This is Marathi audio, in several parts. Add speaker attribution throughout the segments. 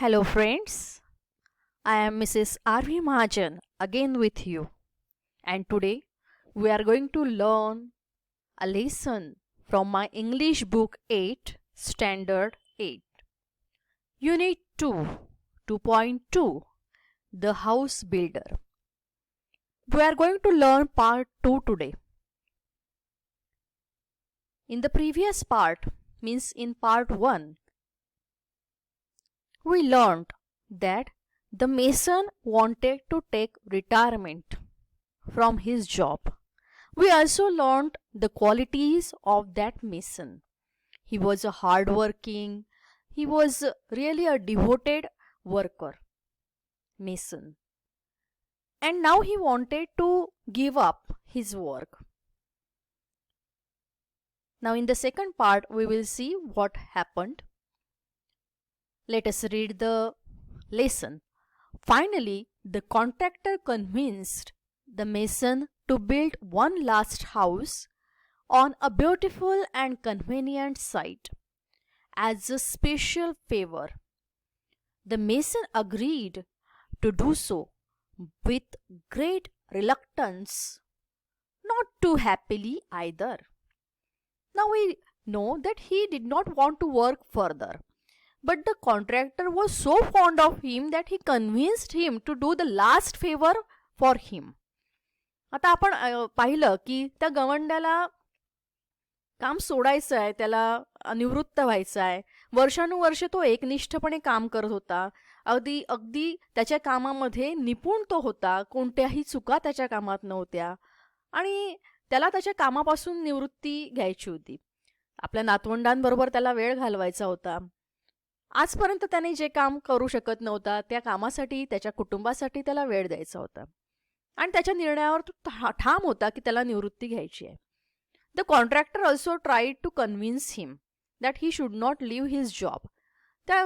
Speaker 1: Hello, friends. I am Mrs. R.V. Mahajan again with you, and today we are going to learn a lesson from my English book 8, Standard 8, Unit 2, 2.2, The House Builder. We are going to learn part 2 today. In the previous part, means in part 1, we learned that the mason wanted to take retirement from his job. We also learned the qualities of that mason. He was a hardworking, he was really a devoted worker, mason. And now he wanted to give up his work. Now, in the second part, we will see what happened. Let us read the lesson. Finally, the contractor convinced the mason to build one last house on a beautiful and convenient site as a special favor. The mason agreed to do so with great reluctance, not too happily either. Now we know that he did not want to work further. But the contractor was so fond of him that he convinced him to do the last favor for him. आता आपण पाहिलं की त्या गवंड्याला काम सोडायचं आहे, त्याला निवृत्त व्हायचं आहे. वर्षानुवर्षे तो एकनिष्ठपणे काम करत होता. अगदी अगदी त्याच्या कामामध्ये निपुण तो होता. कोणत्याही चुका त्याच्या कामात नव्हत्या आणि त्याला त्याच्या कामापासून निवृत्ती घ्यायची होती. आपल्या नातवंडांबरोबर त्याला वेळ घालवायचा होता. आजपर्यंत त्याने जे काम करू शकत नव्हता त्या कामासाठी त्याच्या कुटुंबासाठी त्याला वेळ द्यायचा होता आणि त्याच्या निर्णयावर तो ठाम होता की त्याला निवृत्ती घ्यायची आहे. The contractor also tried to convince him that he should not leave his job. त्या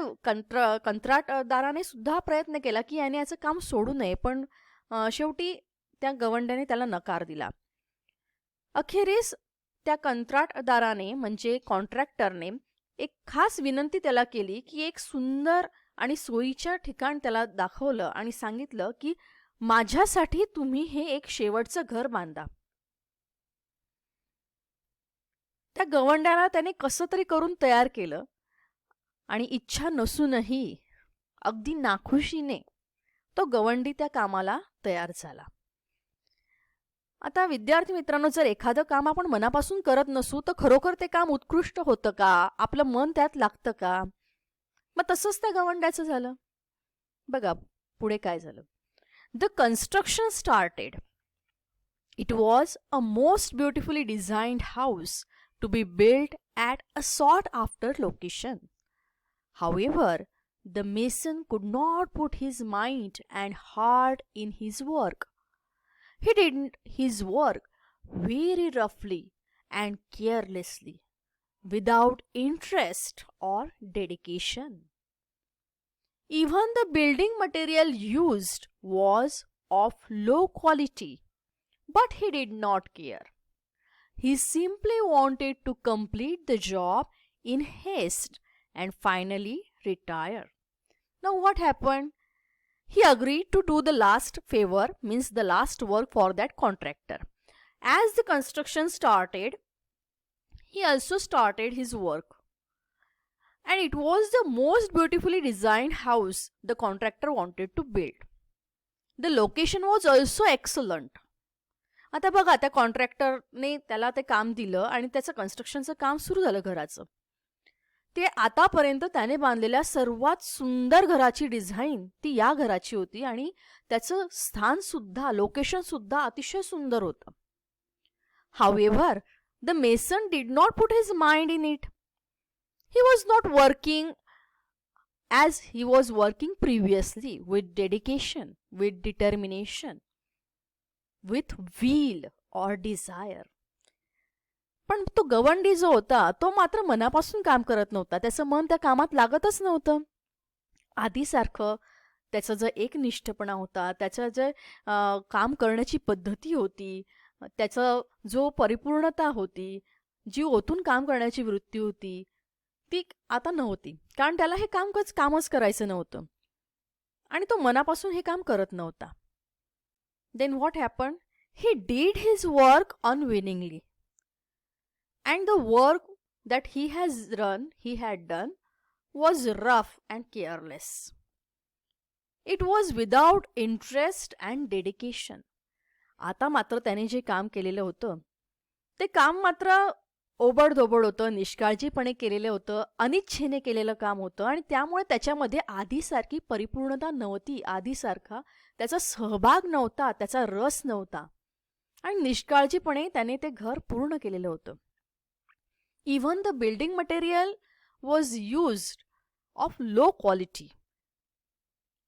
Speaker 1: कंत्राटदाराने सुद्धा प्रयत्न केला की याने याचं काम सोडू नये, पण शेवटी त्या गवंड्याने त्याला नकार दिला. अखेरीस त्या कंत्राटदाराने म्हणजे कॉन्ट्रॅक्टरने एक खास विनंती त्याला केली की एक सुंदर आणि सोयीच्या ठिकाण त्याला दाखवलं आणि सांगितलं की माझ्यासाठी तुम्ही हे एक शेवटचं घर बांधा. त्या गवंड्याला त्याने कसं तरी करून तयार केलं आणि इच्छा नसूनही अगदी नाखुशीने तो गवंडी त्या कामाला तयार झाला. आता विद्यार्थी मित्रांनो, जर एखादं काम आपण मनापासून करत नसू तर खरोखर ते काम उत्कृष्ट होतं का, आपलं मन त्यात लागतं का? मग तसंच त्या गवंड्याचं झालं. बघा पुढे काय झालं. The construction started. It was a most beautifully designed house to be build at a sort after location. However the mason could not put his mind and heart in his work. He did his work very roughly and carelessly, without interest or dedication. Even the building material used was of low quality, but he did not care. He simply wanted to complete the job in haste and finally retire. Now what happened? He agreed to do the last favor, means the last work for that contractor. As the construction started, he also started his work. And it was the most beautifully designed house the contractor wanted to build. The location was also excellent. आता बघा, त्या कॉन्ट्रॅक्टरने त्याला ते काम दिलं आणि त्याचं कन्स्ट्रक्शनचं काम सुरू झालं घराचं. ते आतापर्यंत त्याने बांधलेल्या सर्वात सुंदर घराची डिझाईन ती या घराची होती आणि त्याचं स्थान सुद्धा, लोकेशन सुद्धा अतिशय सुंदर होतं. However the mason did not put his mind in it. He was not working as he was working previously, with dedication, with determination, with will or desire. पण तो गवंडी जो होता तो मात्र मनापासून काम करत नव्हता. त्याचं मन त्या कामात लागतच नव्हतं. आधीसारखं त्याचा जो एकनिष्ठपणा होता, त्याचं जे काम करण्याची पद्धती होती, त्याचा जो परिपूर्णता होती, जी ओतून काम करण्याची वृत्ती होती, ती आता नव्हती, कारण त्याला हे कामच करायचं नव्हतं आणि तो मनापासून हे काम करत नव्हता. Then what happen? He did his work unwillingly and the work that he had done was rough and careless. It was without interest and dedication. आता मात्र त्याने जे काम केलेलं होतं ते काम मात्र ओबडधोबड होतं, निष्काळजीपणे केलेलं होतं, अनिच्छेने केलेलं काम होतं आणि त्यामुळे त्याच्यामध्ये आधीसारखी परिपूर्णता नव्हती, आधीसारखा त्याचा सहभाग नव्हता, त्याचा रस नव्हता आणि निष्काळजीपणे त्याने ते घर पूर्ण केलेलं होतं. Even the building material was used of low quality.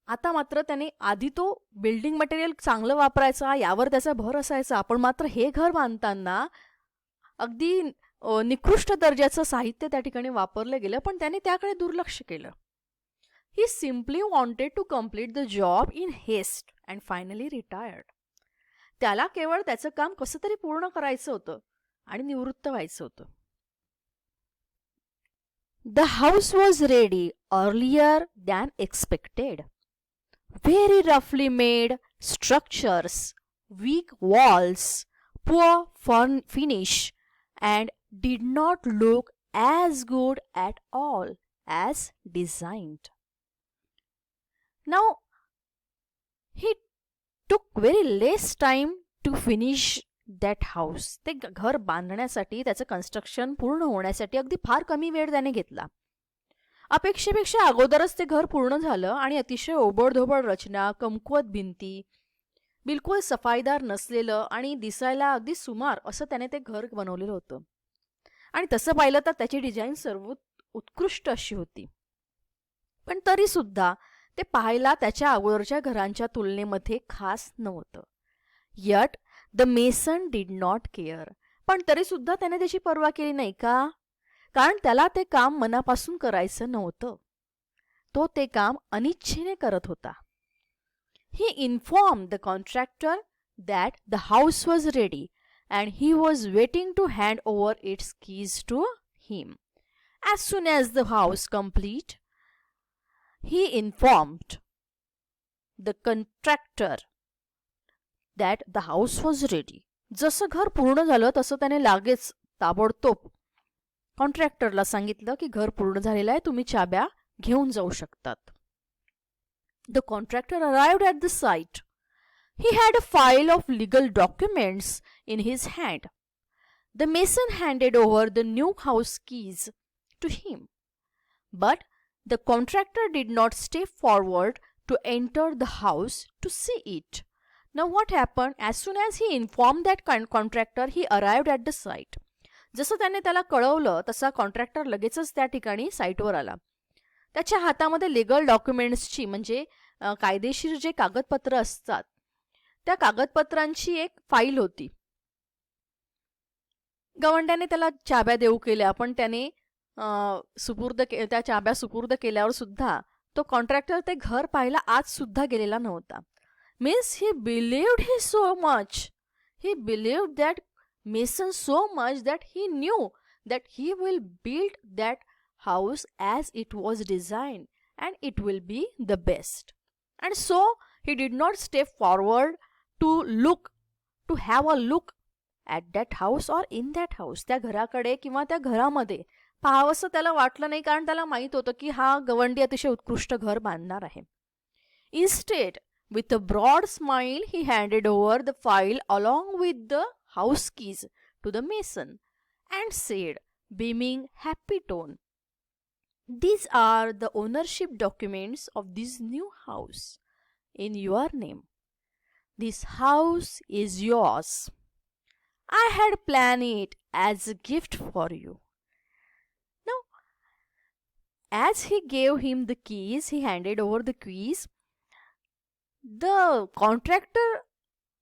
Speaker 1: आता मात्र त्याने आधी तो बिल्डिंग मटेरियल चांगलं वापरायचा, यावर त्याचा भर असायचा, पण मात्र हे घर बांधताना अगदी निकृष्ट दर्जाचं साहित्य त्या ठिकाणी वापरलं गेलं, पण त्याने त्याकडे दुर्लक्ष केलं. He simply wanted to complete the job in haste and finally retired. त्याला केवळ त्याचं काम कसं तरी पूर्ण करायचं होतं आणि निवृत्त व्हायचं होतं. The house was ready earlier than expected. Very roughly made structures, weak walls, poor finish, and did not look as good at all as designed. Now, he took very less time to finish that house. ते घर बांधण्यासाठी, त्याचं कन्स्ट्रक्शन पूर्ण होण्यासाठी अगदी फार कमी वेळ त्याने घेतला. अपेक्षेपेक्षा अगोदरच ते घर पूर्ण झालं आणि अतिशय ओबडधोबड रचना, कमकुवत भिंती, बिलकुल सफाईदार नसलेलं आणि दिसायला अगदी सुमार असं त्याने ते घर बनवलेलं होतं. आणि तसं पाहिलं तर त्याची डिझाईन सर्व उत्कृष्ट अशी होती, पण तरी सुद्धा ते पाहायला त्याच्या अगोदरच्या घरांच्या तुलनेमध्ये खास नव्हतं. Yet the mason did not care. पण तरी सुद्धा त्याने त्याची पर्वा केली नाही का? कारण त्याला ते काम मनापासून करायचं नव्हतं. तो ते काम अनिच्छेने करत होता. He informed the contractor that the house was ready and he was waiting to hand over its keys to him. As soon as the house complete, he informed the contractor that the house was ready. जसं घर पूर्ण झालं तसं त्याने लागेच ताबडतोब कॉन्ट्रॅक्टरला सांगितलं की घर पूर्ण झालेलं आहे, तुम्ही चाब्या घेऊन जाऊ शकतात. The contractor arrived at the site. He had a file of legal documents in his hand. The mason handed over the new house keys to him. But the contractor did not step forward to enter the house to see it. Now what happened? As soon as he informed that contractor, he arrived at the site. जसं त्याने त्याला कळवलं तसा कॉन्ट्रॅक्टर लगेचच त्या ठिकाणी साईटवर आला. त्याच्या हातामध्ये लिगल डॉक्युमेंट्सची म्हणजे कायदेशीर जे कागदपत्र असतात त्या कागदपत्रांची एक फाईल होती. गवंड्याने त्याला चाब्या देऊ केल्या, पण त्याने त्या चाब्या सुपूर्द केल्यावर सुद्धा तो कॉन्ट्रॅक्टर ते घर पाहायला आज सुद्धा गेलेला नव्हता. Means he believed that mason so much that he knew that he will build that house as it was designed and it will be the best. And so he did not step forward to have a look at that house or in that house. त्या घराकडे किंवा त्या घरामध्ये पाहावंसं त्याला वाटलं नाही, कारण त्याला माहित होतं की हा गवंडी अतिशय उत्कृष्ट घर बांधणार आहे. Instead, with a broad smile, he handed over the file along with the house keys to the mason and said, beaming happy tone, "These are the ownership documents of this new house in your name. This house is yours. I had planned it as a gift for you." Now, as he gave him the keys, he handed over the keys. The contractor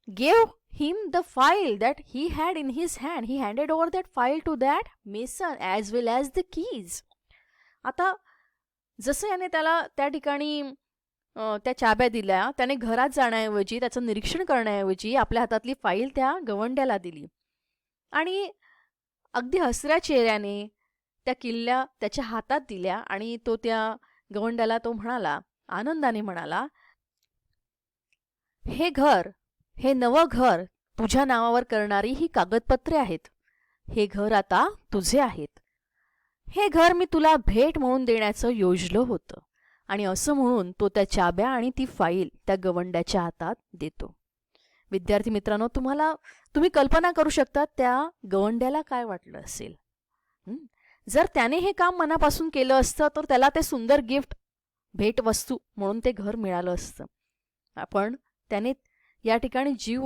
Speaker 1: gave him the file that he had in his hand. He handed over that file to that mason as well as the keys. आता जसं याने त्याला त्या ठिकाणी त्या चाब्या दिल्या, त्याने घरात जाण्याऐवजी, त्याचं निरीक्षण करण्याऐवजी आपल्या हातातली फाईल त्या गवंड्याला दिली आणि अगदी हसऱ्या चेहऱ्याने त्या किल्ल्या त्याच्या हातात दिल्या आणि तो त्या गवंड्याला तो म्हणाला, आनंदाने म्हणाला, हे घर, हे नवं घर तुझ्या नावावर करणारी ही कागदपत्रे आहेत. हे घर आता तुझे आहेत. हे घर मी तुला भेट म्हणून देण्याचं योजलं होतं. आणि असं म्हणून तो त्या चाब्या आणि ती फाईल त्या गवंड्याच्या हातात देतो. विद्यार्थी मित्रांनो, तुम्ही कल्पना करू शकता त्या गवंड्याला काय वाटलं असेल. जर त्याने हे काम मनापासून केलं असतं तर त्याला ते सुंदर गिफ्ट, भेटवस्तू म्हणून ते घर मिळालं असतं. पण त्याने या ठिकाणी जीव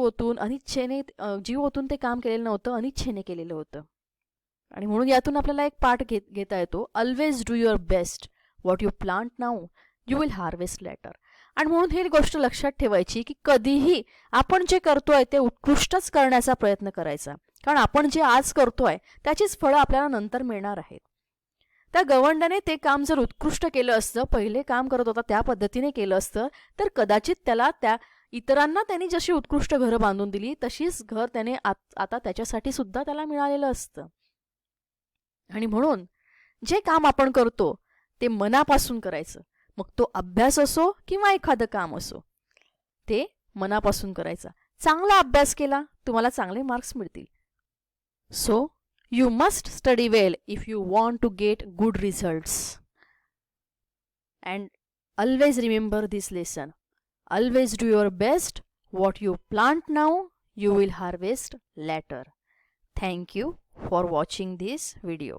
Speaker 1: ओतून ते काम केलेलं नव्हतं, अनिच्छेने केलेलं होतं. आणि म्हणून यातून आपल्याला एक पाठ घेता येतो, always do your best. What you plant now you will harvest later. आणि म्हणून ही गोष्ट लक्षात ठेवायची की कधीही आपण जे करतोय ते उत्कृष्टच करण्याचा प्रयत्न करायचा. कारण आपण जे आज करतोय त्याचीच फळं आपल्याला नंतर मिळणार आहेत. त्या गवंड्याने ते काम जर उत्कृष्ट केलं असतं, पहिले काम करत होता त्या पद्धतीने केलं असतं, तर कदाचित त्याला त्या इतरांना त्यांनी जशी उत्कृष्ट घरं बांधून दिली तशीच घर त्याने आता त्याच्यासाठी सुद्धा त्याला मिळालेलं असतं. आणि म्हणून जे काम आपण करतो ते मनापासून करायचं. मग तो अभ्यास असो किंवा एखादं काम असो, ते मनापासून करायचं. चांगला अभ्यास केला तुम्हाला चांगले मार्क्स मिळतील. So you must study well if you want to get good results. And always remember this lesson. Always do your best. What you plant now you will harvest later. Thank you for watching this video.